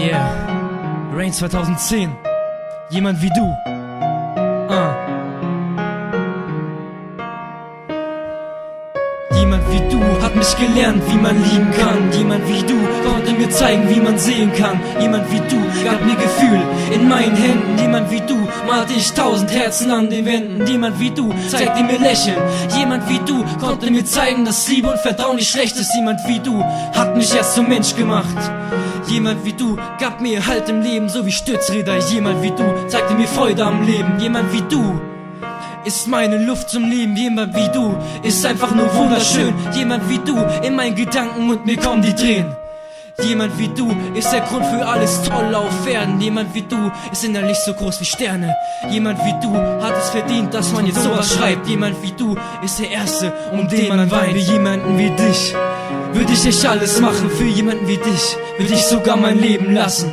Yeah, Rain 2010. Jemand wie du. Jemand wie du hat mich gelernt, wie man lieben kann. Jemand wie du konnte mir zeigen, wie man sehen kann. Jemand wie du gab mir Gefühl in meinen Händen. Jemand wie du malte ich 1000 Herzen an den Wänden. Jemand wie du zeigte mir Lächeln. Jemand wie du konnte mir zeigen, dass Liebe und Vertrauen nicht schlecht ist. Jemand wie du hat mich erst zum Mensch gemacht. Jemand wie du gab mir Halt im Leben, so wie Stützräder. Jemand wie du zeigte mir Freude am Leben. Jemand wie du ist meine Luft zum Leben. Jemand wie du ist einfach nur wunderschön. Jemand wie du in meinen Gedanken und mir kommen die Tränen. Jemand wie du ist der Grund für alles Tolle auf Erden. Jemand wie du ist innerlich so groß wie Sterne. Jemand wie du hat es verdient, dass man jetzt sowas schreibt. Jemand wie du ist der Erste, um den man weint. Für jemanden wie dich würde ich echt alles machen. Für jemanden wie dich würde ich sogar mein Leben lassen.